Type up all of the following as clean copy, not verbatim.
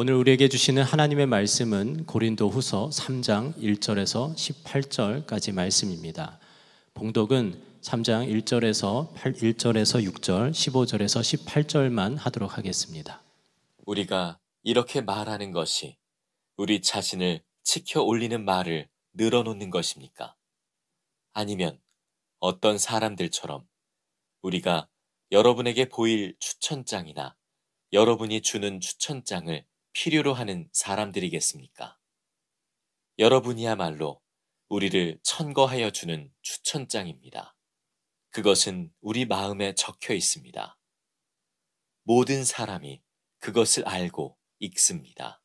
오늘 우리에게 주시는 하나님의 말씀은 고린도후서 3장 1절에서 18절까지 말씀입니다. 봉독은 3장 1절에서 6절, 15절에서 18절만 하도록 하겠습니다. 우리가 이렇게 말하는 것이 우리 자신을 치켜 올리는 말을 늘어놓는 것입니까? 아니면 어떤 사람들처럼 우리가 여러분에게 보일 추천장이나 여러분이 주는 추천장을 필요로 하는 사람들이겠습니까? 여러분이야말로 우리를 천거하여 주는 추천장입니다. 그것은 우리 마음에 적혀 있습니다. 모든 사람이 그것을 알고 읽습니다.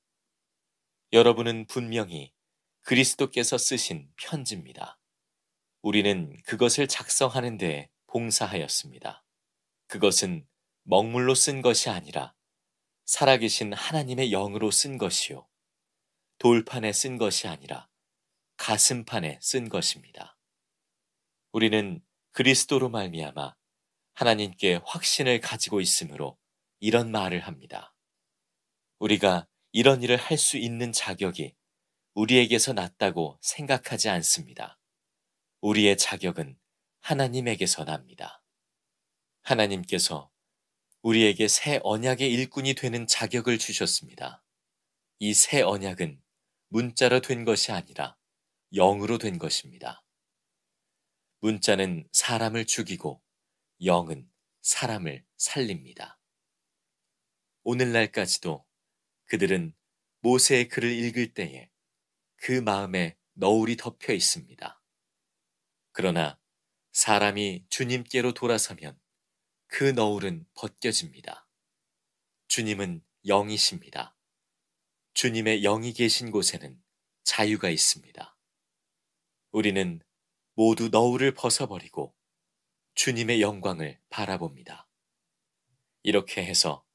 여러분은 분명히 그리스도께서 쓰신 편지입니다. 우리는 그것을 작성하는 데 봉사하였습니다. 그것은 먹물로 쓴 것이 아니라 살아계신 하나님의 영으로 쓴 것이요. 돌판에 쓴 것이 아니라 가슴판에 쓴 것입니다. 우리는 그리스도로 말미암아 하나님께 확신을 가지고 있으므로 이런 말을 합니다. 우리가 이런 일을 할 수 있는 자격이 우리에게서 났다고 생각하지 않습니다. 우리의 자격은 하나님에게서 납니다. 하나님께서 우리에게 새 언약의 일꾼이 되는 자격을 주셨습니다. 이 새 언약은 문자로 된 것이 아니라 영으로 된 것입니다. 문자는 사람을 죽이고 영은 사람을 살립니다. 오늘날까지도 그들은 모세의 글을 읽을 때에 그 마음에 너울이 덮여 있습니다. 그러나 사람이 주님께로 돌아서면 그 너울은 벗겨집니다. 주님은 영이십니다. 주님의 영이 계신 곳에는 자유가 있습니다. 우리는 모두 너울을 벗어버리고 주님의 영광을 바라봅니다. 이렇게 해서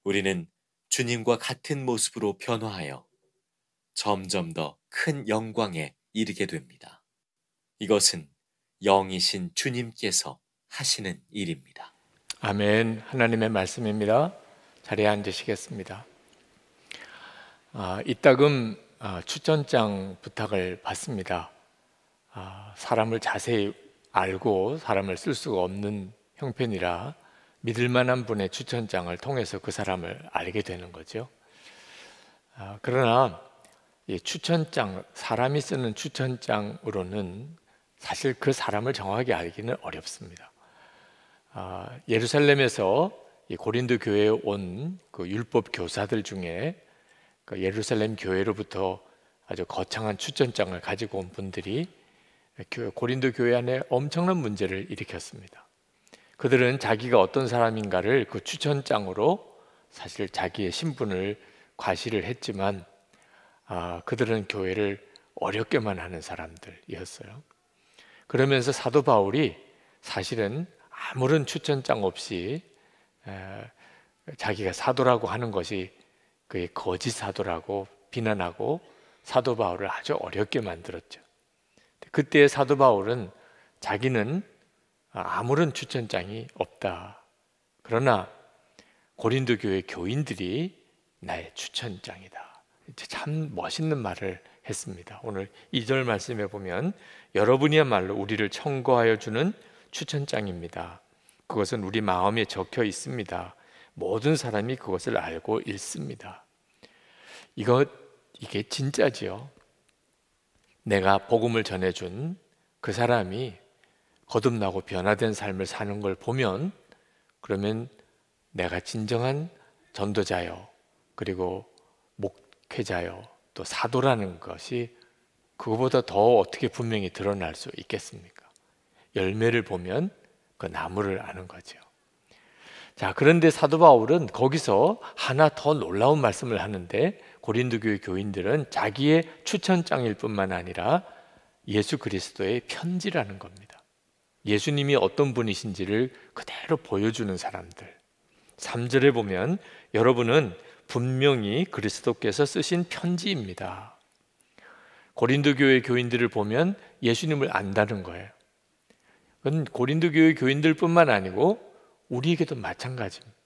우리는 주님과 같은 모습으로 변화하여 점점 더 큰 영광에 이르게 됩니다. 이것은 영이신 주님께서 하시는 일입니다. 아멘. 하나님의 말씀입니다. 자리에 앉으시겠습니다. 이따금 추천장 부탁을 받습니다. 사람을 자세히 알고 사람을 쓸 수가 없는 형편이라 믿을 만한 분의 추천장을 통해서 그 사람을 알게 되는 거죠. 그러나 이 추천장, 사람이 쓰는 추천장으로는 사실 그 사람을 정확하게 알기는 어렵습니다. 예루살렘에서 이 고린도 교회에 온 그 율법 교사들 중에 그 예루살렘 교회로부터 아주 거창한 추천장을 가지고 온 분들이 고린도 교회 안에 엄청난 문제를 일으켰습니다. 그들은 자기가 어떤 사람인가를 그 추천장으로 사실 자기의 신분을 과시를 했지만 그들은 교회를 어렵게만 하는 사람들이었어요. 그러면서 사도 바울이 사실은 아무런 추천장 없이 자기가 사도라고 하는 것이 그의 거짓 사도라고 비난하고 사도 바울을 아주 어렵게 만들었죠. 그때 사도 바울은 자기는 아무런 추천장이 없다. 그러나 고린도 교회 교인들이 나의 추천장이다. 참 멋있는 말을 했습니다. 오늘 2절 말씀에 보면 여러분이야말로 우리를 청구하여 주는 추천장입니다. 그것은 우리 마음에 적혀 있습니다. 모든 사람이 그것을 알고 읽습니다. 이게 진짜지요. 내가 복음을 전해준 그 사람이 거듭나고 변화된 삶을 사는 걸 보면 그러면 내가 진정한 전도자요, 그리고 목회자요, 또 사도라는 것이 그거보다 더 어떻게 분명히 드러날 수 있겠습니까? 열매를 보면 그 나무를 아는 거죠. 자, 그런데 사도 바울은 거기서 하나 더 놀라운 말씀을 하는데 고린도 교회 교인들은 자기의 추천장일 뿐만 아니라 예수 그리스도의 편지라는 겁니다. 예수님이 어떤 분이신지를 그대로 보여주는 사람들. 3절에 보면 여러분은 분명히 그리스도께서 쓰신 편지입니다. 고린도 교회 교인들을 보면 예수님을 안다는 거예요. 그건 고린도 교회 교인들뿐만 아니고 우리에게도 마찬가지입니다.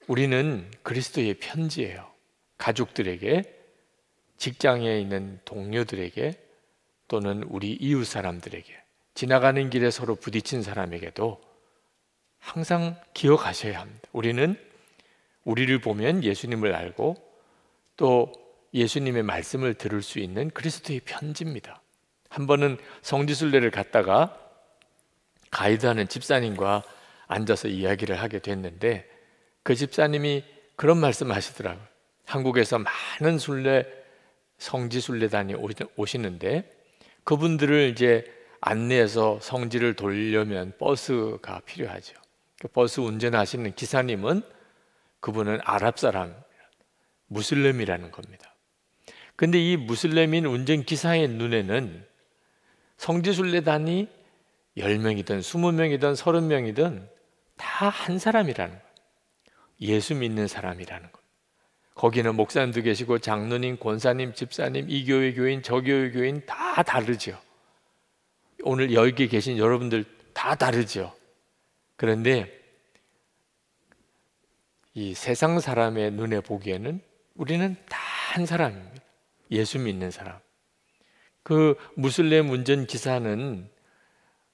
우리는 그리스도의 편지예요. 가족들에게, 직장에 있는 동료들에게, 또는 우리 이웃 사람들에게, 지나가는 길에 서로 부딪힌 사람에게도 항상 기억하셔야 합니다. 우리는 우리를 보면 예수님을 알고 또 예수님의 말씀을 들을 수 있는 그리스도의 편지입니다. 한 번은 성지순례를 갔다가 가이드하는 집사님과 앉아서 이야기를 하게 됐는데, 그 집사님이 그런 말씀 하시더라고요. 한국에서 많은 성지순례단이 오시는데 그분들을 이제 안내해서 성지를 돌려면 버스가 필요하죠. 그 버스 운전하시는 기사님은, 그분은 아랍 사람, 무슬림이라는 겁니다. 근데 이 무슬림인 운전기사의 눈에는 성지순례단이 10명이든 20명이든 30명이든 다 한 사람이라는 거예요. 예수 믿는 사람이라는 거예요. 거기는 목사님도 계시고 장로님, 권사님, 집사님, 이 교회 교인, 저 교회 교인 다 다르죠. 오늘 여기 계신 여러분들 다 다르죠. 그런데 이 세상 사람의 눈에 보기에는 우리는 다 한 사람입니다. 예수 믿는 사람. 그 무슬림 운전기사는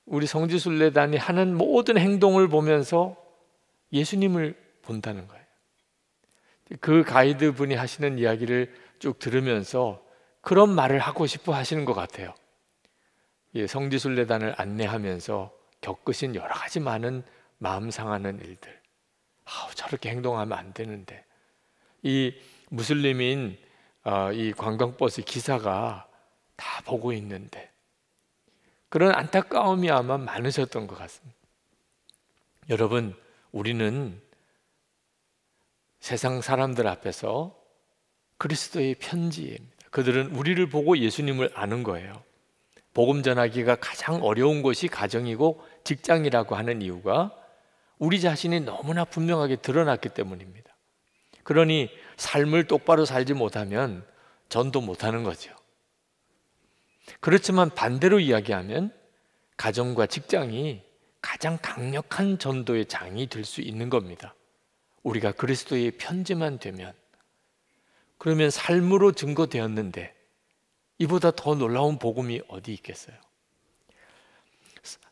우리 성지순례단이 하는 모든 행동을 보면서 예수님을 본다는 거예요. 그 가이드 분이 하시는 이야기를 쭉 들으면서 그런 말을 하고 싶어 하시는 것 같아요. 성지순례단을 안내하면서 겪으신 여러 가지 많은 마음 상하는 일들, 저렇게 행동하면 안 되는데, 이 무슬림인 이 관광버스 기사가 다 보고 있는데, 그런 안타까움이 아마 많으셨던 것 같습니다. 여러분, 우리는 세상 사람들 앞에서 그리스도의 편지입니다. 그들은 우리를 보고 예수님을 아는 거예요. 복음 전하기가 가장 어려운 것이 가정이고 직장이라고 하는 이유가 우리 자신이 너무나 분명하게 드러났기 때문입니다. 그러니 삶을 똑바로 살지 못하면 전도 못하는 거죠. 그렇지만 반대로 이야기하면 가정과 직장이 가장 강력한 전도의 장이 될 수 있는 겁니다. 우리가 그리스도의 편지만 되면. 그러면 삶으로 증거되었는데 이보다 더 놀라운 복음이 어디 있겠어요?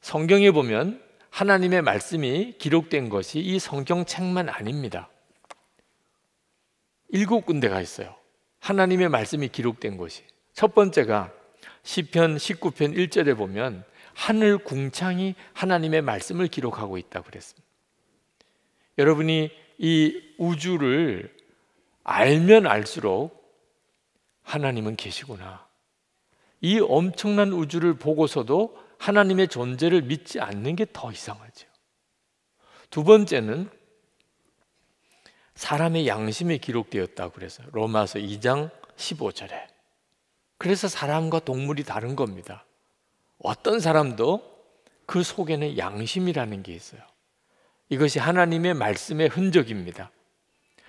성경에 보면 하나님의 말씀이 기록된 것이 이 성경책만 아닙니다. 7군데가 있어요. 하나님의 말씀이 기록된 곳이. 첫 번째가 시편 19편 1절에 보면 하늘 궁창이 하나님의 말씀을 기록하고 있다고 그랬습니다. 여러분이 이 우주를 알면 알수록 하나님은 계시구나, 이 엄청난 우주를 보고서도 하나님의 존재를 믿지 않는 게 더 이상하죠. 두 번째는 사람의 양심이 기록되었다고 그래서 로마서 2장 15절에. 그래서 사람과 동물이 다른 겁니다. 어떤 사람도 그 속에는 양심이라는 게 있어요. 이것이 하나님의 말씀의 흔적입니다.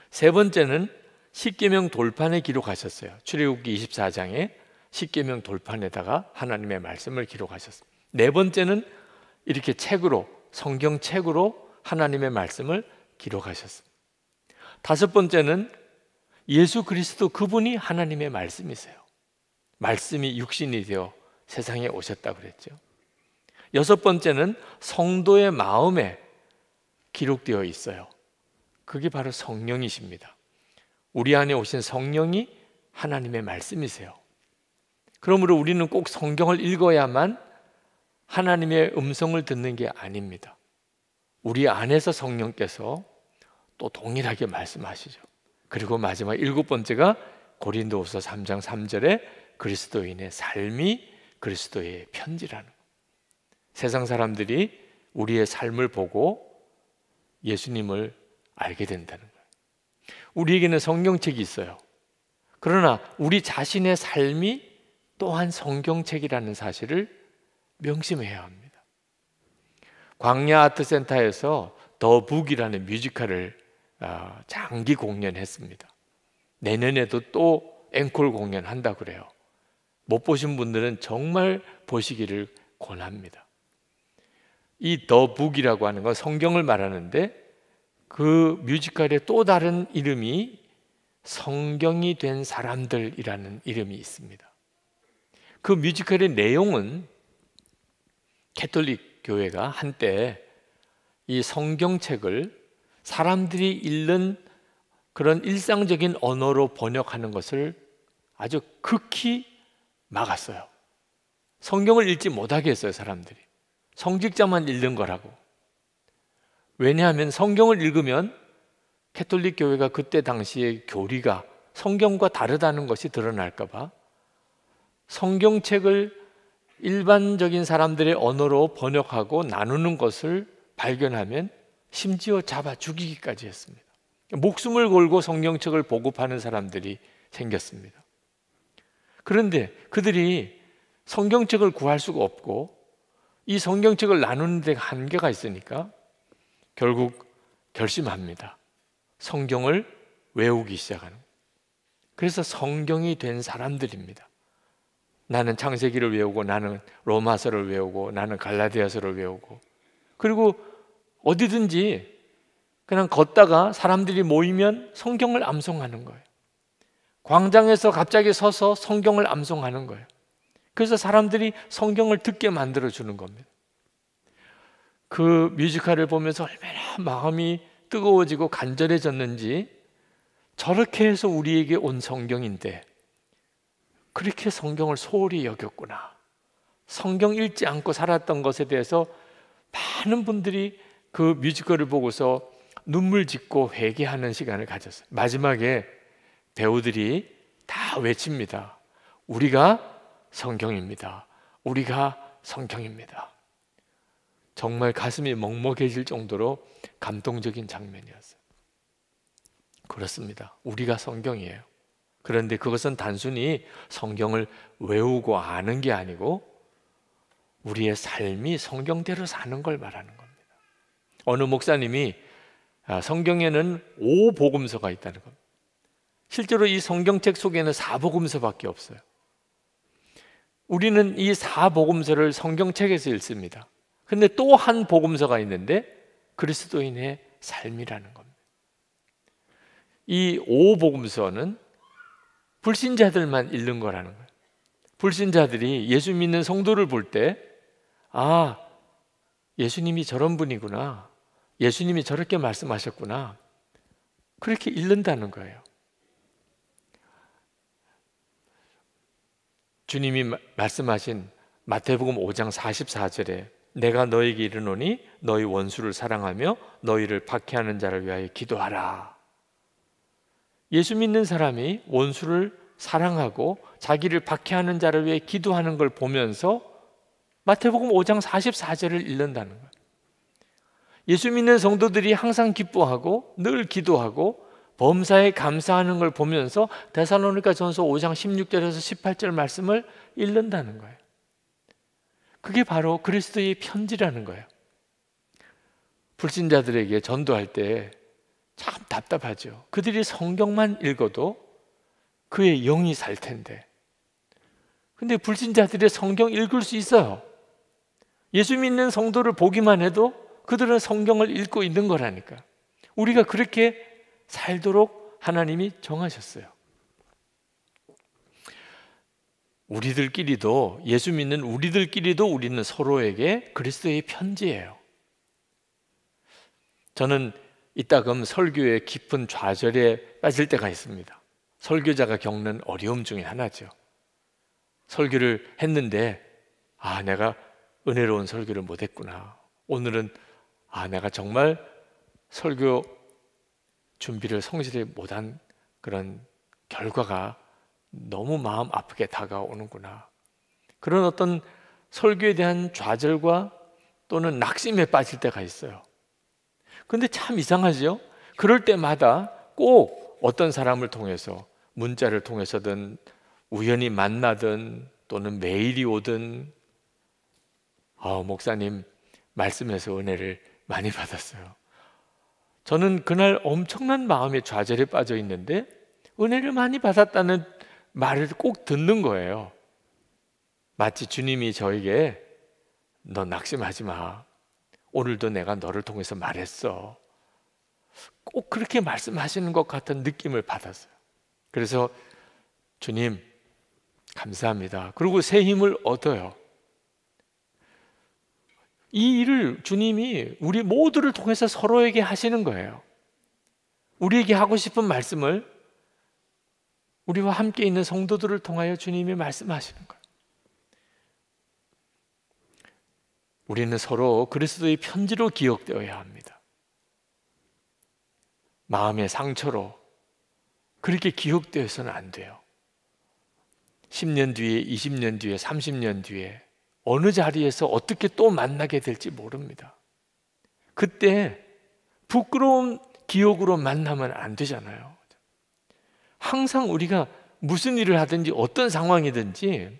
세 번째는 십계명 돌판에 기록하셨어요. 출애굽기 24장에 십계명 돌판에다가 하나님의 말씀을 기록하셨습니다. 네 번째는 이렇게 책으로, 성경책으로 하나님의 말씀을 기록하셨습니다. 다섯 번째는 예수 그리스도 그분이 하나님의 말씀이세요. 말씀이 육신이 되어 세상에 오셨다고 그랬죠. 여섯 번째는 성도의 마음에 기록되어 있어요. 그게 바로 성령이십니다. 우리 안에 오신 성령이 하나님의 말씀이세요. 그러므로 우리는 꼭 성경을 읽어야만 하나님의 음성을 듣는 게 아닙니다. 우리 안에서 성령께서 또 동일하게 말씀하시죠. 그리고 마지막 7번째가 고린도후서 3장 3절에 그리스도인의 삶이 그리스도의 편지라는 것. 세상 사람들이 우리의 삶을 보고 예수님을 알게 된다는 거예요. 우리에게는 성경책이 있어요. 그러나 우리 자신의 삶이 또한 성경책이라는 사실을 명심해야 합니다. 광야 아트센터에서 더 북이라는 뮤지컬을 장기 공연했습니다. 내년에도 또 앵콜 공연한다고 그래요. 못 보신 분들은 정말 보시기를 권합니다. 이 더 북이라고 하는 건 성경을 말하는데 그 뮤지컬의 또 다른 이름이 성경이 된 사람들이라는 이름이 있습니다. 그 뮤지컬의 내용은 캐톨릭 교회가 한때 이 성경책을 사람들이 읽는 그런 일상적인 언어로 번역하는 것을 아주 극히 막았어요. 성경을 읽지 못하게 했어요, 사람들이. 성직자만 읽는 거라고. 왜냐하면 성경을 읽으면 캐톨릭 교회가 그때 당시의 교리가 성경과 다르다는 것이 드러날까 봐 성경책을 일반적인 사람들의 언어로 번역하고 나누는 것을 발견하면 심지어 잡아 죽이기까지 했습니다. 목숨을 걸고 성경책을 보급하는 사람들이 생겼습니다. 그런데 그들이 성경책을 구할 수가 없고 이 성경책을 나누는 데 한계가 있으니까 결국 결심합니다. 성경을 외우기 시작하는 거예요. 그래서 성경이 된 사람들입니다. 나는 창세기를 외우고, 나는 로마서를 외우고, 나는 갈라디아서를 외우고, 그리고 어디든지 그냥 걷다가 사람들이 모이면 성경을 암송하는 거예요. 광장에서 갑자기 서서 성경을 암송하는 거예요. 그래서 사람들이 성경을 듣게 만들어주는 겁니다. 그 뮤지컬을 보면서 얼마나 마음이 뜨거워지고 간절해졌는지, 저렇게 해서 우리에게 온 성경인데 그렇게 성경을 소홀히 여겼구나. 성경 읽지 않고 살았던 것에 대해서 많은 분들이 그 뮤지컬을 보고서 눈물 짓고 회개하는 시간을 가졌어요. 마지막에 배우들이 다 외칩니다. 우리가 성경입니다. 우리가 성경입니다. 정말 가슴이 먹먹해질 정도로 감동적인 장면이었어요. 그렇습니다. 우리가 성경이에요. 그런데 그것은 단순히 성경을 외우고 아는 게 아니고 우리의 삶이 성경대로 사는 걸 말하는 겁니다. 어느 목사님이 성경에는 5복음서가 있다는 겁니다. 실제로 이 성경책 속에는 4복음서밖에 없어요. 우리는 이 4복음서를 성경책에서 읽습니다. 근데 또 한 복음서가 있는데 그리스도인의 삶이라는 겁니다. 이 5복음서는 불신자들만 읽는 거라는 거예요. 불신자들이 예수 믿는 성도를 볼 때, 아, 예수님이 저런 분이구나, 예수님이 저렇게 말씀하셨구나, 그렇게 읽는다는 거예요. 주님이 말씀하신 마태복음 5장 44절에 내가 너에게 이르노니 너희 원수를 사랑하며 너희를 박해하는 자를 위하여 기도하라. 예수 믿는 사람이 원수를 사랑하고 자기를 박해하는 자를 위해 기도하는 걸 보면서 마태복음 5장 44절을 읽는다는 거예요. 예수 믿는 성도들이 항상 기뻐하고 늘 기도하고 범사에 감사하는 걸 보면서 데살로니가전서 5장 16절에서 18절 말씀을 읽는다는 거예요. 그게 바로 그리스도의 편지라는 거예요. 불신자들에게 전도할 때 참 답답하죠. 그들이 성경만 읽어도 그의 영이 살 텐데, 근데 불신자들이 성경 읽을 수 있어요. 예수 믿는 성도를 보기만 해도 그들은 성경을 읽고 있는 거라니까. 우리가 그렇게 살도록 하나님이 정하셨어요. 우리들끼리도, 예수 믿는 우리들끼리도 우리는 서로에게 그리스도의 편지예요. 저는 이따금 설교의 깊은 좌절에 빠질 때가 있습니다. 설교자가 겪는 어려움 중에 하나죠. 설교를 했는데 내가 은혜로운 설교를 못했구나. 오늘은 내가 정말 설교 준비를 성실히 못한 그런 결과가 너무 마음 아프게 다가오는구나. 그런 어떤 설교에 대한 좌절과 또는 낙심에 빠질 때가 있어요. 근데 참 이상하죠? 그럴 때마다 꼭 어떤 사람을 통해서, 문자를 통해서든 우연히 만나든 또는 메일이 오든 목사님 말씀에서 은혜를 많이 받았어요. 저는 그날 엄청난 마음의 좌절에 빠져 있는데 은혜를 많이 받았다는 말을 꼭 듣는 거예요. 마치 주님이 저에게 너 낙심하지 마. 오늘도 내가 너를 통해서 말했어. 꼭 그렇게 말씀하시는 것 같은 느낌을 받았어요. 그래서 주님 감사합니다. 그리고 새 힘을 얻어요. 이 일을 주님이 우리 모두를 통해서 서로에게 하시는 거예요. 우리에게 하고 싶은 말씀을 우리와 함께 있는 성도들을 통하여 주님이 말씀하시는 거예요. 우리는 서로 그리스도의 편지로 기억되어야 합니다. 마음의 상처로 그렇게 기억되어서는 안 돼요. 10년 뒤에, 20년 뒤에, 30년 뒤에 어느 자리에서 어떻게 또 만나게 될지 모릅니다. 그때 부끄러운 기억으로 만나면 안 되잖아요. 항상 우리가 무슨 일을 하든지 어떤 상황이든지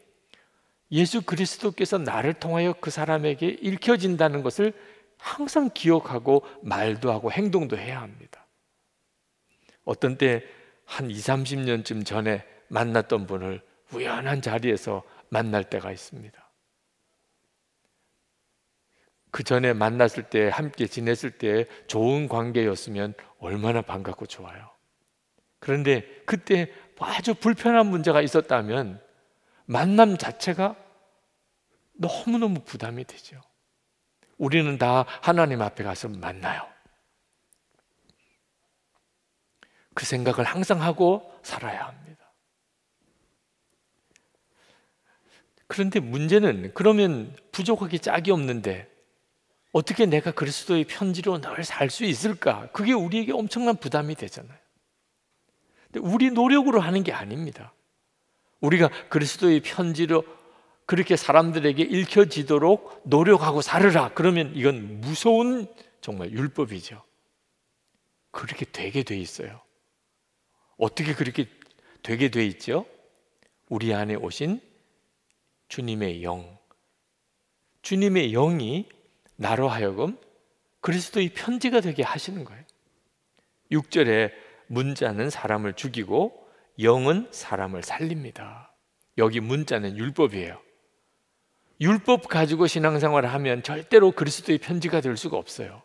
예수 그리스도께서 나를 통하여 그 사람에게 읽혀진다는 것을 항상 기억하고 말도 하고 행동도 해야 합니다. 어떤 때 한 20, 30년쯤 전에 만났던 분을 우연한 자리에서 만날 때가 있습니다. 그 전에 만났을 때, 함께 지냈을 때 좋은 관계였으면 얼마나 반갑고 좋아요. 그런데 그때 아주 불편한 문제가 있었다면 만남 자체가 너무너무 부담이 되죠. 우리는 다 하나님 앞에 가서 만나요. 그 생각을 항상 하고 살아야 합니다. 그런데 문제는 그러면 부족하기 짝이 없는데 어떻게 내가 그리스도의 편지로 늘 살 수 있을까? 그게 우리에게 엄청난 부담이 되잖아요. 근데 우리 노력으로 하는 게 아닙니다. 우리가 그리스도의 편지로 그렇게 사람들에게 읽혀지도록 노력하고 살으라. 그러면 이건 무서운 정말 율법이죠. 그렇게 되게 돼 있어요. 어떻게 그렇게 되게 돼 있죠? 우리 안에 오신 주님의 영, 주님의 영이 나로 하여금 그리스도의 편지가 되게 하시는 거예요. 6절에 문자는 사람을 죽이고 영은 사람을 살립니다. 여기 문자는 율법이에요. 율법 가지고 신앙생활을 하면 절대로 그리스도의 편지가 될 수가 없어요.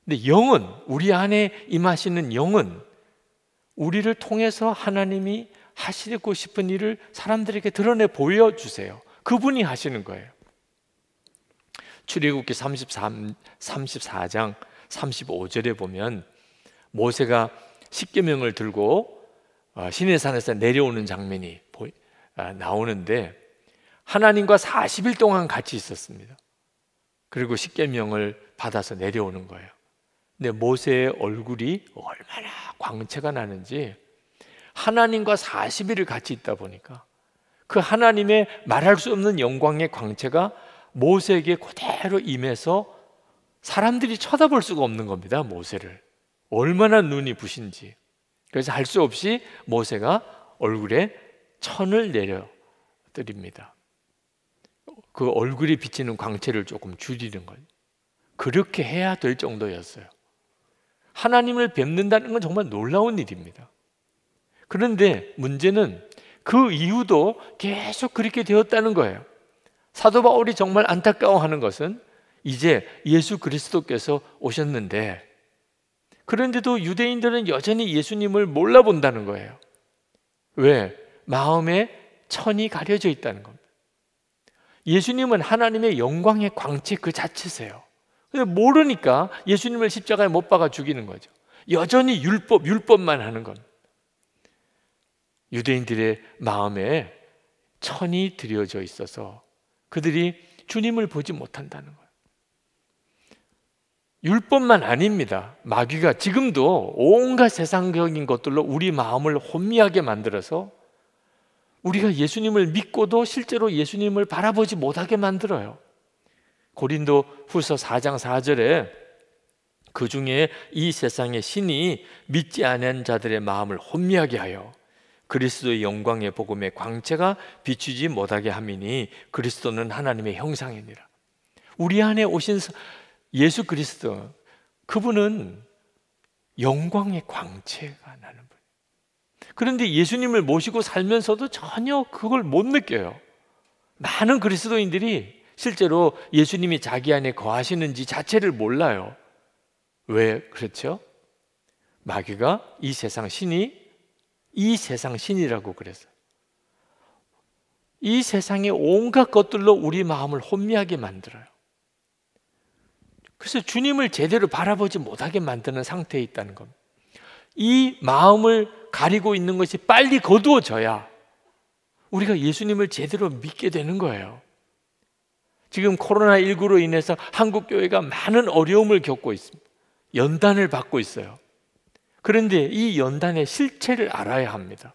근데 영은, 우리 안에 임하시는 영은 우리를 통해서 하나님이 하시고 싶은 일을 사람들에게 드러내 보여주세요. 그분이 하시는 거예요. 출애굽기 34장 35절에 보면 모세가 십계명을 들고 시내산에서 내려오는 장면이 나오는데 하나님과 40일 동안 같이 있었습니다. 그리고 십계명을 받아서 내려오는 거예요. 근데 모세의 얼굴이 얼마나 광채가 나는지 하나님과 40일을 같이 있다 보니까 그 하나님의 말할 수 없는 영광의 광채가 모세에게 그대로 임해서 사람들이 쳐다볼 수가 없는 겁니다. 모세를 얼마나 눈이 부신지. 그래서 할 수 없이 모세가 얼굴에 천을 내려드립니다. 그 얼굴이 비치는 광채를 조금 줄이는 거예요. 그렇게 해야 될 정도였어요. 하나님을 뵙는다는 건 정말 놀라운 일입니다. 그런데 문제는 그 이후도 계속 그렇게 되었다는 거예요. 사도 바울이 정말 안타까워하는 것은 이제 예수 그리스도께서 오셨는데 그런데도 유대인들은 여전히 예수님을 몰라본다는 거예요. 왜? 마음에 천이 가려져 있다는 겁니다. 예수님은 하나님의 영광의 광채 그 자체세요. 근데 모르니까 예수님을 십자가에 못 박아 죽이는 거죠. 여전히 율법만 하는 겁니다. 유대인들의 마음에 천이 들여져 있어서 그들이 주님을 보지 못한다는 거예요. 율법만 아닙니다. 마귀가 지금도 온갖 세상적인 것들로 우리 마음을 혼미하게 만들어서 우리가 예수님을 믿고도 실제로 예수님을 바라보지 못하게 만들어요. 고린도 후서 4장 4절에 그 중에 이 세상의 신이 믿지 않은 자들의 마음을 혼미하게 하여 그리스도의 영광의 복음의 광채가 비추지 못하게 함이니 그리스도는 하나님의 형상이니라. 우리 안에 오신 예수 그리스도, 그분은 영광의 광채가 나는 분. 그런데 예수님을 모시고 살면서도 전혀 그걸 못 느껴요. 많은 그리스도인들이 실제로 예수님이 자기 안에 거하시는지 자체를 몰라요. 왜 그렇죠? 마귀가 이 세상 신이 이 세상 신이라고 그랬어요. 이 세상의 온갖 것들로 우리 마음을 혼미하게 만들어요. 그래서 주님을 제대로 바라보지 못하게 만드는 상태에 있다는 겁니다. 이 마음을 가리고 있는 것이 빨리 거두어져야 우리가 예수님을 제대로 믿게 되는 거예요. 지금 코로나19로 인해서 한국 교회가 많은 어려움을 겪고 있습니다. 연단을 받고 있어요. 그런데 이 연단의 실체를 알아야 합니다.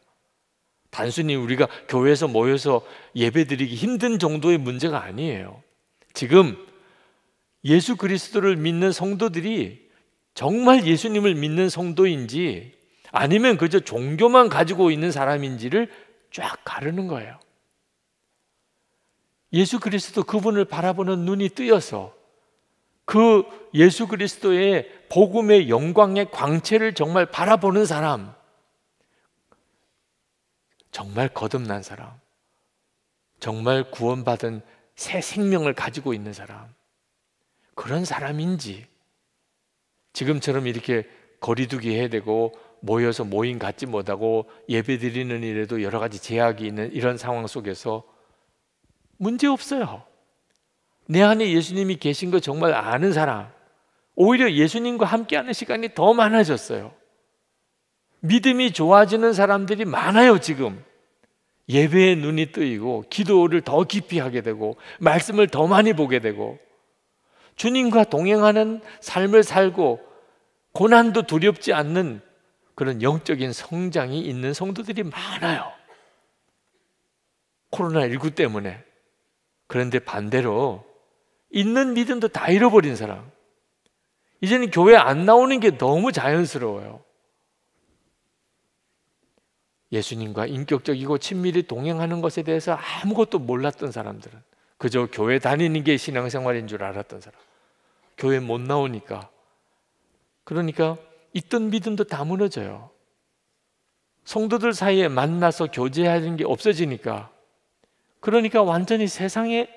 단순히 우리가 교회에서 모여서 예배드리기 힘든 정도의 문제가 아니에요. 지금 예수 그리스도를 믿는 성도들이 정말 예수님을 믿는 성도인지 아니면 그저 종교만 가지고 있는 사람인지를 쫙 가르는 거예요. 예수 그리스도 그분을 바라보는 눈이 뜨여서 그 예수 그리스도의 복음의 영광의 광채를 정말 바라보는 사람, 정말 거듭난 사람, 정말 구원받은 새 생명을 가지고 있는 사람, 그런 사람인지 지금처럼 이렇게 거리두기 해야 되고 모여서 모임 갖지 못하고 예배 드리는 일에도 여러 가지 제약이 있는 이런 상황 속에서 문제 없어요. 내 안에 예수님이 계신 거 정말 아는 사람, 오히려 예수님과 함께하는 시간이 더 많아졌어요. 믿음이 좋아지는 사람들이 많아요. 지금 예배에 눈이 뜨이고 기도를 더 깊이 하게 되고 말씀을 더 많이 보게 되고 주님과 동행하는 삶을 살고 고난도 두렵지 않는 그런 영적인 성장이 있는 성도들이 많아요. 코로나19 때문에. 그런데 반대로 있는 믿음도 다 잃어버린 사람, 이제는 교회 안 나오는 게 너무 자연스러워요. 예수님과 인격적이고 친밀히 동행하는 것에 대해서 아무것도 몰랐던 사람들은 그저 교회 다니는 게 신앙생활인 줄 알았던 사람, 교회 못 나오니까, 그러니까 있던 믿음도 다 무너져요. 성도들 사이에 만나서 교제하는 게 없어지니까, 그러니까 완전히 세상에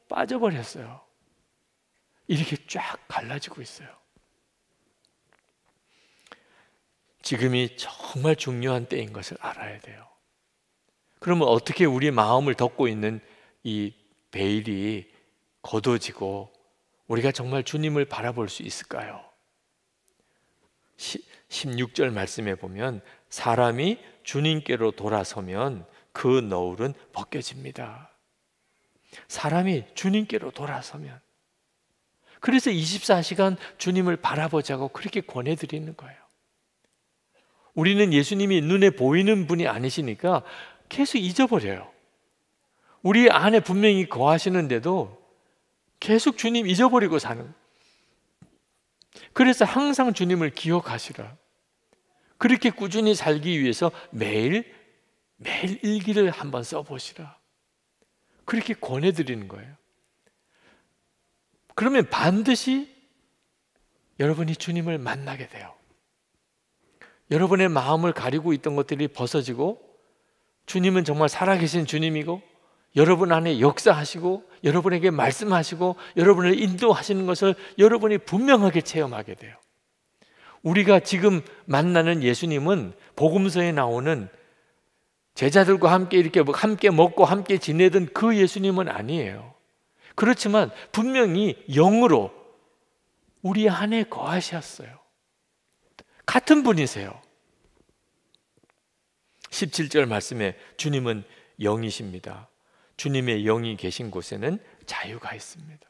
빠져버렸어요. 이렇게 쫙 갈라지고 있어요. 지금이 정말 중요한 때인 것을 알아야 돼요. 그러면 어떻게 우리 마음을 덮고 있는 이 베일이 걷어지고 우리가 정말 주님을 바라볼 수 있을까요? 16절 말씀에 보면 사람이 주님께로 돌아서면 그 너울은 벗겨집니다. 사람이 주님께로 돌아서면, 그래서 24시간 주님을 바라보자고 그렇게 권해드리는 거예요. 우리는 예수님이 눈에 보이는 분이 아니시니까 계속 잊어버려요. 우리 안에 분명히 거하시는데도 계속 주님 잊어버리고 사는. 그래서 항상 주님을 기억하시라. 그렇게 꾸준히 살기 위해서 매일 일기를 한번 써보시라. 그렇게 권해드리는 거예요. 그러면 반드시 여러분이 주님을 만나게 돼요. 여러분의 마음을 가리고 있던 것들이 벗어지고 주님은 정말 살아계신 주님이고 여러분 안에 역사하시고 여러분에게 말씀하시고 여러분을 인도하시는 것을 여러분이 분명하게 체험하게 돼요. 우리가 지금 만나는 예수님은 복음서에 나오는 제자들과 함께 이렇게 함께 먹고 함께 지내던 그 예수님은 아니에요. 그렇지만 분명히 영으로 우리 안에 거하셨어요. 같은 분이세요. 17절 말씀에 주님은 영이십니다. 주님의 영이 계신 곳에는 자유가 있습니다.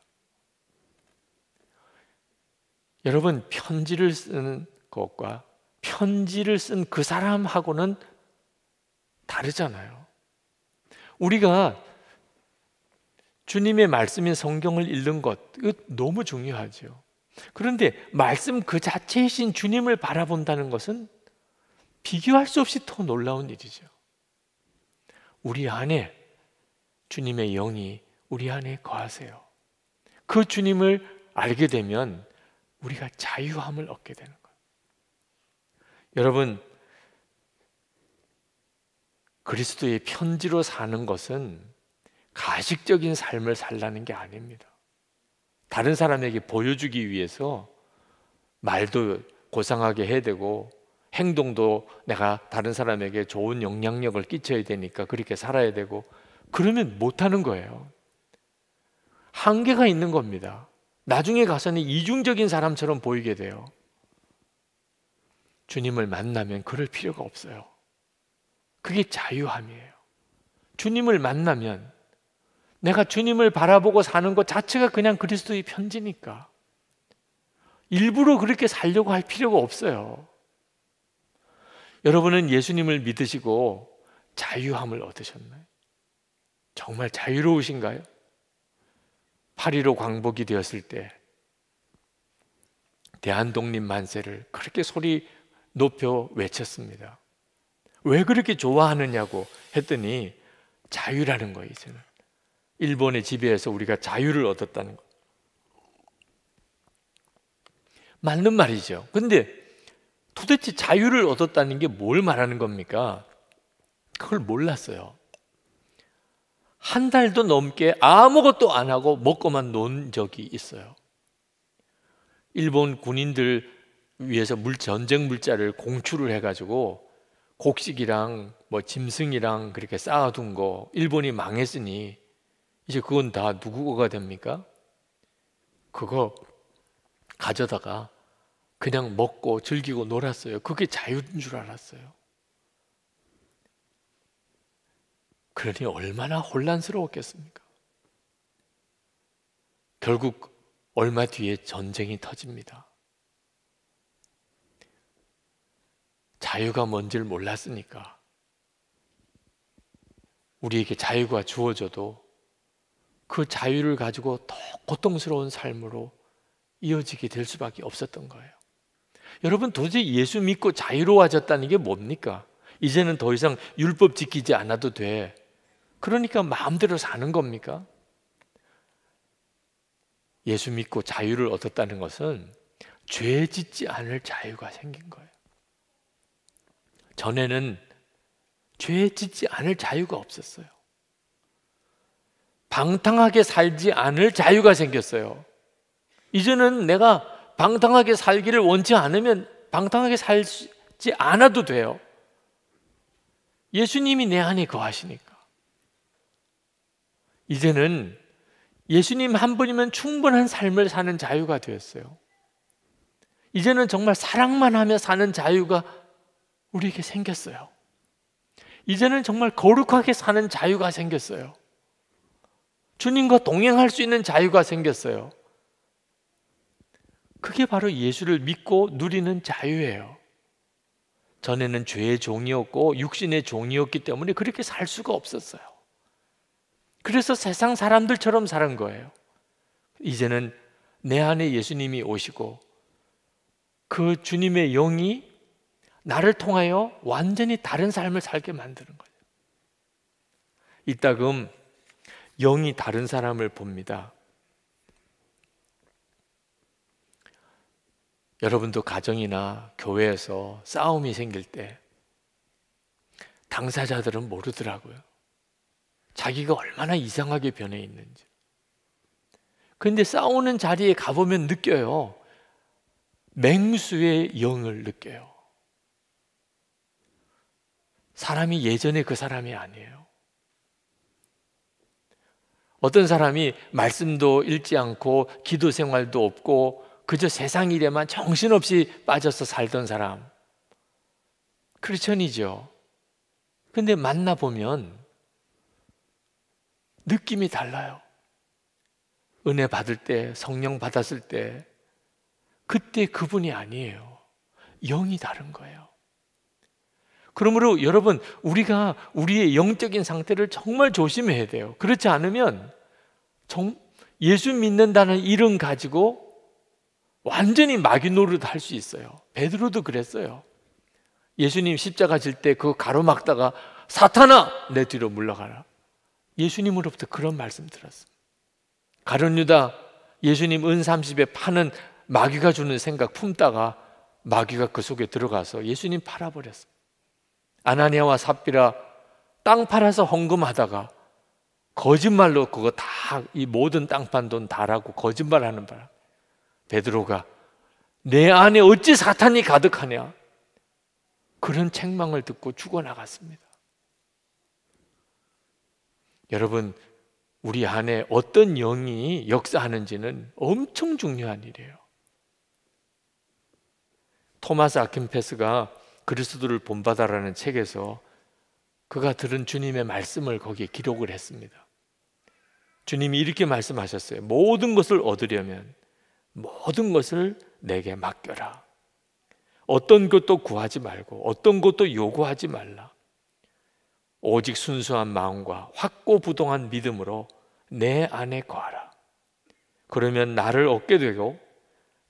여러분, 편지를 쓰는 것과 편지를 쓴 그 사람하고는 다르잖아요. 우리가 주님의 말씀인 성경을 읽는 것, 이거 너무 중요하죠. 그런데 말씀 그 자체이신 주님을 바라본다는 것은 비교할 수 없이 더 놀라운 일이죠. 우리 안에 주님의 영이 우리 안에 거하세요. 그 주님을 알게 되면 우리가 자유함을 얻게 되는 거예요. 여러분, 그리스도의 편지로 사는 것은 가식적인 삶을 살라는 게 아닙니다. 다른 사람에게 보여주기 위해서 말도 고상하게 해야 되고 행동도 내가 다른 사람에게 좋은 영향력을 끼쳐야 되니까 그렇게 살아야 되고, 그러면 못하는 거예요. 한계가 있는 겁니다. 나중에 가서는 이중적인 사람처럼 보이게 돼요. 주님을 만나면 그럴 필요가 없어요. 그게 자유함이에요. 주님을 만나면 내가 주님을 바라보고 사는 것 자체가 그냥 그리스도의 편지니까 일부러 그렇게 살려고 할 필요가 없어요. 여러분은 예수님을 믿으시고 자유함을 얻으셨나요? 정말 자유로우신가요? 8.15 광복이 되었을 때 대한독립 만세를 그렇게 소리 높여 외쳤습니다. 왜 그렇게 좋아하느냐고 했더니 자유라는 거예요. 이제는 일본의 지배에서 우리가 자유를 얻었다는 거. 맞는 말이죠. 근데 도대체 자유를 얻었다는 게 뭘 말하는 겁니까? 그걸 몰랐어요. 한 달도 넘게 아무것도 안 하고 먹고만 논 적이 있어요. 일본 군인들 위해서 전쟁 물자를 공출을 해가지고 곡식이랑 뭐 짐승이랑 그렇게 쌓아둔 거, 일본이 망했으니 이제 그건 다 누구 거가 됩니까? 그거 가져다가 그냥 먹고 즐기고 놀았어요. 그게 자유인 줄 알았어요. 그러니 얼마나 혼란스러웠겠습니까? 결국 얼마 뒤에 전쟁이 터집니다. 자유가 뭔지를 몰랐으니까 우리에게 자유가 주어져도 그 자유를 가지고 더 고통스러운 삶으로 이어지게 될 수밖에 없었던 거예요. 여러분, 도대체 예수 믿고 자유로워졌다는 게 뭡니까? 이제는 더 이상 율법 지키지 않아도 돼. 그러니까 마음대로 사는 겁니까? 예수 믿고 자유를 얻었다는 것은 죄 짓지 않을 자유가 생긴 거예요. 전에는 죄 짓지 않을 자유가 없었어요. 방탕하게 살지 않을 자유가 생겼어요. 이제는 내가 방탕하게 살기를 원치 않으면 방탕하게 살지 않아도 돼요. 예수님이 내 안에 거하시니까. 이제는 예수님 한 분이면 충분한 삶을 사는 자유가 되었어요. 이제는 정말 사랑만 하며 사는 자유가 우리에게 생겼어요. 이제는 정말 거룩하게 사는 자유가 생겼어요. 주님과 동행할 수 있는 자유가 생겼어요. 그게 바로 예수를 믿고 누리는 자유예요. 전에는 죄의 종이었고 육신의 종이었기 때문에 그렇게 살 수가 없었어요. 그래서 세상 사람들처럼 사는 거예요. 이제는 내 안에 예수님이 오시고 그 주님의 영이 나를 통하여 완전히 다른 삶을 살게 만드는 거예요. 이따금 영이 다른 사람을 봅니다. 여러분도 가정이나 교회에서 싸움이 생길 때 당사자들은 모르더라고요. 자기가 얼마나 이상하게 변해 있는지. 그런데 싸우는 자리에 가보면 느껴요. 맹수의 영을 느껴요. 사람이 예전에 그 사람이 아니에요. 어떤 사람이 말씀도 읽지 않고 기도 생활도 없고 그저 세상 일에만 정신없이 빠져서 살던 사람, 크리스천이죠. 근데 만나보면 느낌이 달라요. 은혜 받을 때, 성령 받았을 때 그때 그분이 아니에요. 영이 다른 거예요. 그러므로 여러분, 우리가 우리의 영적인 상태를 정말 조심해야 돼요. 그렇지 않으면 예수 믿는다는 이름 가지고 완전히 마귀 노릇 할 수 있어요. 베드로도 그랬어요. 예수님 십자가 질 때 그 가로막다가 사탄아 내 뒤로 물러가라. 예수님으로부터 그런 말씀 들었어요. 가룟 유다 예수님 은 30에 파는 마귀가 주는 생각 품다가 마귀가 그 속에 들어가서 예수님 팔아버렸어요. 아나니아와 삽비라 땅 팔아서 헌금하다가 거짓말로 그거 다 이 모든 땅 판 돈 다라고 거짓말하는 바람 베드로가 내 안에 어찌 사탄이 가득하냐? 그런 책망을 듣고 죽어나갔습니다. 여러분, 우리 안에 어떤 영이 역사하는지는 엄청 중요한 일이에요. 토마스 아킨페스가 그리스도를 본받아라는 책에서 그가 들은 주님의 말씀을 거기에 기록을 했습니다. 주님이 이렇게 말씀하셨어요. 모든 것을 얻으려면 모든 것을 내게 맡겨라. 어떤 것도 구하지 말고 어떤 것도 요구하지 말라. 오직 순수한 마음과 확고부동한 믿음으로 내 안에 거하라. 그러면 나를 얻게 되고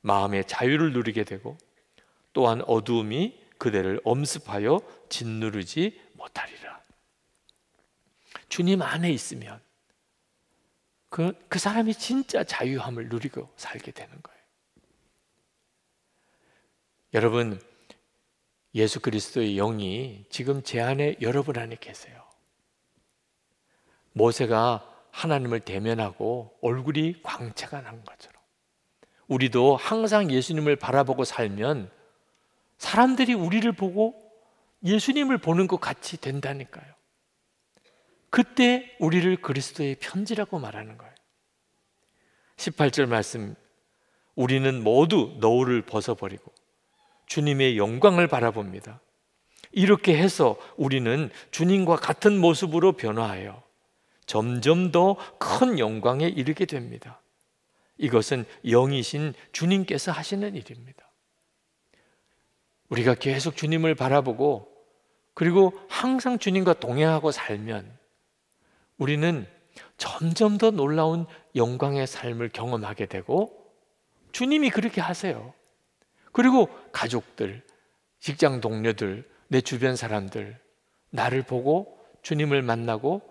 마음의 자유를 누리게 되고 또한 어두움이 그대를 엄습하여 짓누르지 못하리라. 주님 안에 있으면 그 사람이 진짜 자유함을 누리고 살게 되는 거예요. 여러분, 예수 그리스도의 영이 지금 제 안에 여러분 안에 계세요. 모세가 하나님을 대면하고 얼굴이 광채가 난 것처럼 우리도 항상 예수님을 바라보고 살면 사람들이 우리를 보고 예수님을 보는 것 같이 된다니까요. 그때 우리를 그리스도의 편지라고 말하는 거예요. 18절 말씀, 우리는 모두 너울을 벗어버리고 주님의 영광을 바라봅니다. 이렇게 해서 우리는 주님과 같은 모습으로 변화하여 점점 더 큰 영광에 이르게 됩니다. 이것은 영이신 주님께서 하시는 일입니다. 우리가 계속 주님을 바라보고 그리고 항상 주님과 동행하고 살면 우리는 점점 더 놀라운 영광의 삶을 경험하게 되고 주님이 그렇게 하세요. 그리고 가족들, 직장 동료들, 내 주변 사람들 나를 보고 주님을 만나고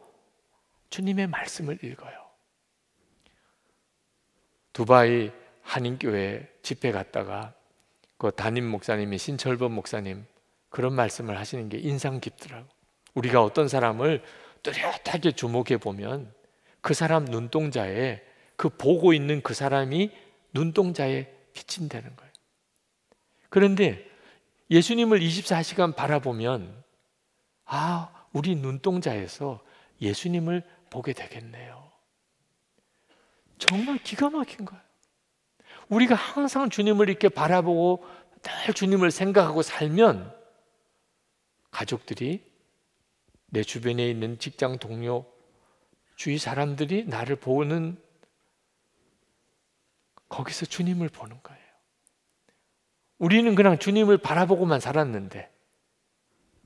주님의 말씀을 읽어요. 두바이 한인교회 집회 갔다가 그 담임 목사님이 신철범 목사님 그런 말씀을 하시는 게 인상 깊더라고. 우리가 어떤 사람을 뚜렷하게 주목해 보면 그 사람 눈동자에 그 보고 있는 그 사람이 눈동자에 비친다는 거예요. 그런데 예수님을 24시간 바라보면 우리 눈동자에서 예수님을 보게 되겠네요. 정말 기가 막힌 거예요. 우리가 항상 주님을 이렇게 바라보고 늘 주님을 생각하고 살면 가족들이 내 주변에 있는 직장 동료, 주위 사람들이 나를 보는 거기서 주님을 보는 거예요. 우리는 그냥 주님을 바라보고만 살았는데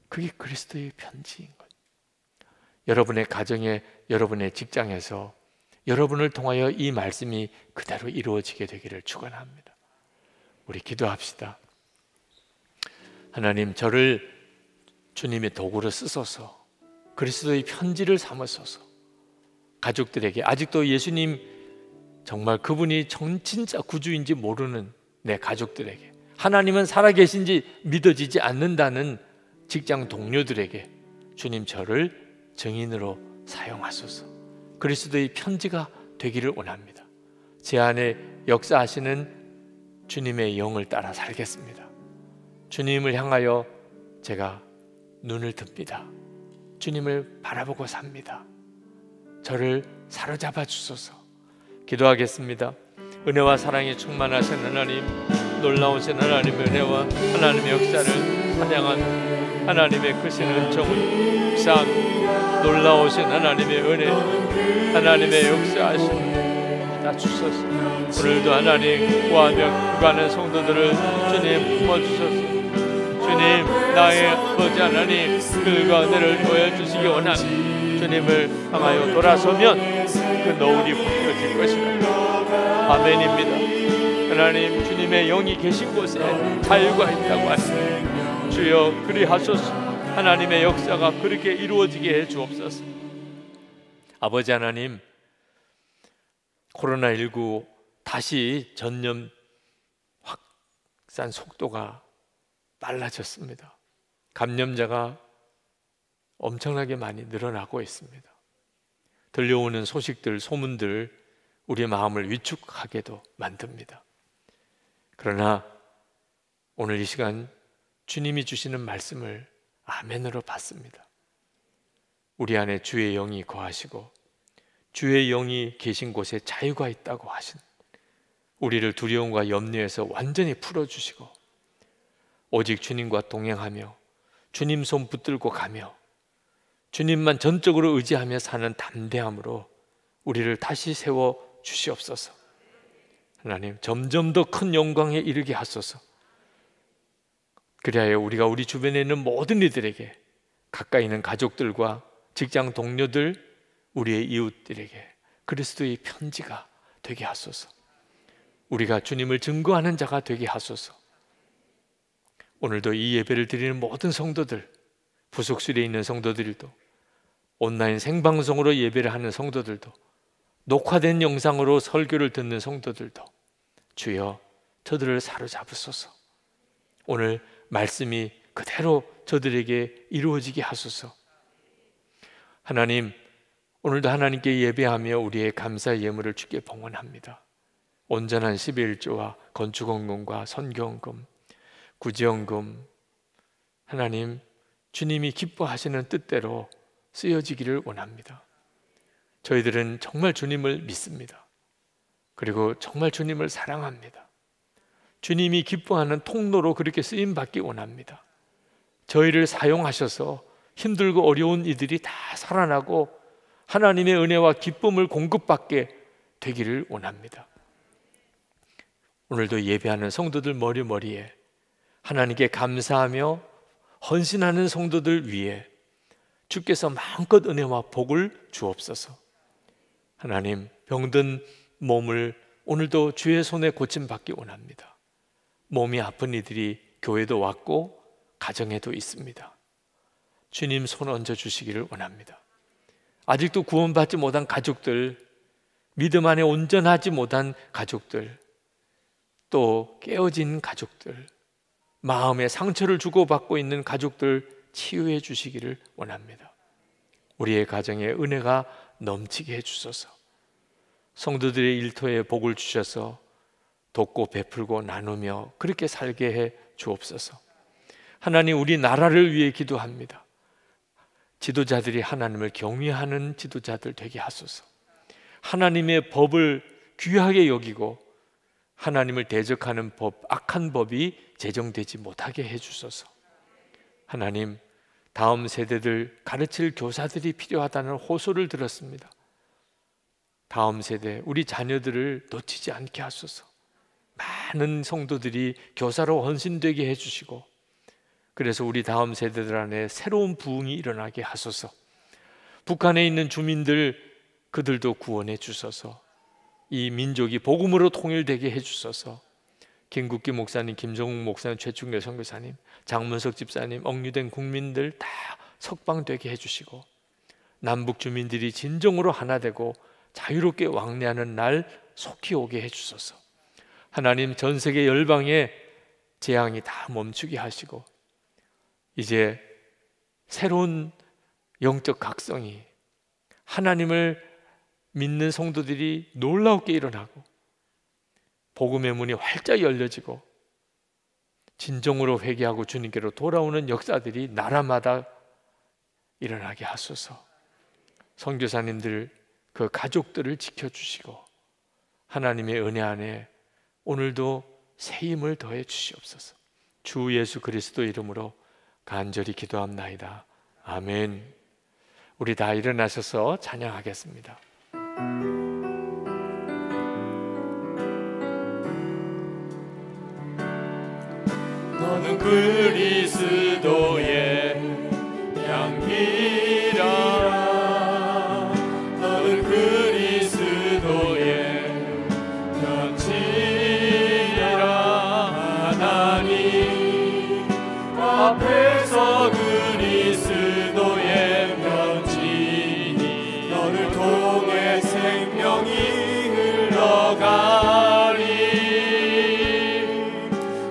그게 그리스도의 편지인 거예요. 여러분의 가정에, 여러분의 직장에서 여러분을 통하여 이 말씀이 그대로 이루어지게 되기를 축원합니다. 우리 기도합시다. 하나님, 저를 주님의 도구로 쓰소서. 그리스도의 편지를 삼으소서. 가족들에게 아직도 예수님 정말 그분이 진짜 구주인지 모르는 내 가족들에게, 하나님은 살아계신지 믿어지지 않는다는 직장 동료들에게 주님 저를 증인으로 사용하소서. 그리스도의 편지가 되기를 원합니다. 제 안에 역사하시는 주님의 영을 따라 살겠습니다. 주님을 향하여 제가 눈을 듭니다. 주님을 바라보고 삽니다. 저를 사로잡아 주소서. 기도하겠습니다. 은혜와 사랑이 충만하신 하나님, 놀라우신 하나님의 은혜와 하나님의 역사를 찬양한 하나님의 크신 은총을 참 놀라우신 하나님의 은혜, 하나님의 역사하심 다 주소서. 오늘도 하나님 구하며 구가는 성도들을 주님 품어주소서. 주님, 나의 아버지 하나님, 글과 은혜를 보여주시기 원합니다. 주님을 향하여 돌아서면 그 너울이 벗겨질 것이다. 아멘입니다. 하나님, 주님의 영이 계신 곳에 자유가 있다고 하시니 주여 그리하소서. 하나님의 역사가 그렇게 이루어지게 해 주옵소서. 아버지 하나님, 코로나19 다시 전염 확산 속도가 빨라졌습니다. 감염자가 엄청나게 많이 늘어나고 있습니다. 들려오는 소식들, 소문들 우리 마음을 위축하게도 만듭니다. 그러나 오늘 이 시간 주님이 주시는 말씀을 아멘으로 받습니다. 우리 안에 주의 영이 거하시고 주의 영이 계신 곳에 자유가 있다고 하신, 우리를 두려움과 염려에서 완전히 풀어주시고 오직 주님과 동행하며 주님 손 붙들고 가며 주님만 전적으로 의지하며 사는 담대함으로 우리를 다시 세워 주시옵소서. 하나님, 점점 더 큰 영광에 이르게 하소서. 그리하여 우리가 우리 주변에 있는 모든 이들에게, 가까이 있는 가족들과 직장 동료들, 우리의 이웃들에게 그리스도의 편지가 되게 하소서. 우리가 주님을 증거하는 자가 되게 하소서. 오늘도 이 예배를 드리는 모든 성도들, 부속실에 있는 성도들도, 온라인 생방송으로 예배를 하는 성도들도, 녹화된 영상으로 설교를 듣는 성도들도 주여 저들을 사로잡으소서. 오늘 말씀이 그대로 저들에게 이루어지게 하소서. 하나님, 오늘도 하나님께 예배하며 우리의 감사 예물을 주께 봉헌합니다. 온전한 11조와 건축헌금과 선교헌금, 구제헌금, 하나님 주님이 기뻐하시는 뜻대로 쓰여지기를 원합니다. 저희들은 정말 주님을 믿습니다. 그리고 정말 주님을 사랑합니다. 주님이 기뻐하는 통로로 그렇게 쓰임받기 원합니다. 저희를 사용하셔서 힘들고 어려운 이들이 다 살아나고 하나님의 은혜와 기쁨을 공급받게 되기를 원합니다. 오늘도 예배하는 성도들 머리머리에 하나님께 감사하며 헌신하는 성도들 위해 주께서 마음껏 은혜와 복을 주옵소서. 하나님, 병든 몸을 오늘도 주의 손에 고침받기 원합니다. 몸이 아픈 이들이 교회도 왔고 가정에도 있습니다. 주님 손 얹어주시기를 원합니다. 아직도 구원받지 못한 가족들, 믿음 안에 온전하지 못한 가족들, 또 깨어진 가족들, 마음에 상처를 주고받고 있는 가족들 치유해 주시기를 원합니다. 우리의 가정에 은혜가 넘치게 해주소서. 성도들의 일터에 복을 주셔서 돕고 베풀고 나누며 그렇게 살게 해 주옵소서. 하나님, 우리 나라를 위해 기도합니다. 지도자들이 하나님을 경외하는 지도자들 되게 하소서. 하나님의 법을 귀하게 여기고 하나님을 대적하는 법, 악한 법이 제정되지 못하게 해주소서. 하나님, 다음 세대들 가르칠 교사들이 필요하다는 호소를 들었습니다. 다음 세대, 우리 자녀들을 놓치지 않게 하소서. 많은 성도들이 교사로 헌신되게 해주시고, 그래서 우리 다음 세대들 안에 새로운 부흥이 일어나게 하소서. 북한에 있는 주민들, 그들도 구원해 주소서. 이 민족이 복음으로 통일되게 해주소서. 김국기 목사님, 김정욱 목사님, 최충길 선교사님, 장문석 집사님, 억류된 국민들 다 석방되게 해주시고, 남북 주민들이 진정으로 하나 되고 자유롭게 왕래하는 날 속히 오게 해주소서. 하나님, 전 세계 열방의 재앙이 다 멈추게 하시고 이제 새로운 영적 각성이, 하나님을 믿는 성도들이 놀랍게 일어나고 복음의 문이 활짝 열려지고 진정으로 회개하고 주님께로 돌아오는 역사들이 나라마다 일어나게 하소서. 선교사님들, 그 가족들을 지켜주시고 하나님의 은혜 안에 오늘도 새 힘을 더해 주시옵소서. 주 예수 그리스도 이름으로 간절히 기도합나이다. 아멘. 우리 다 일어나셔서 찬양하겠습니다. 너는 그리스도의 양이라. 너는 그리스도의 편지라. 하나님 앞에서 그리스도의 편지니 너를 통해 생명이 흘러가리.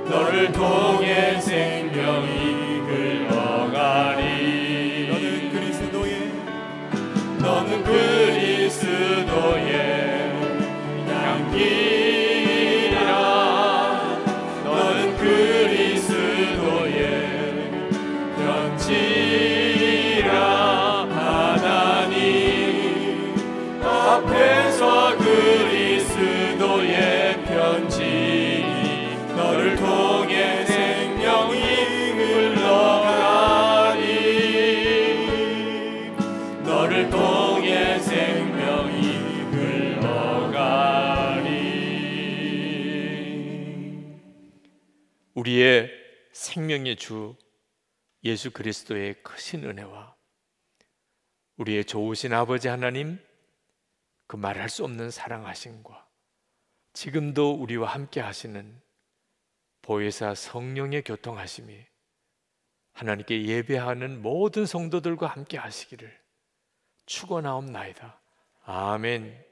너를 통해 생명이 흘러가리. 너는 앞에서 그리스도의 편지 너를 통해 생명이 흘러가니 너를 통해 생명이 흘러가니 우리의 생명의 주 예수 그리스도의 크신 은혜와 우리의 좋으신 아버지 하나님 그 말할 수 없는 사랑하심과 지금도 우리와 함께 하시는 보혜사 성령의 교통하심이 하나님께 예배하는 모든 성도들과 함께 하시기를 축원하옵나이다. 아멘.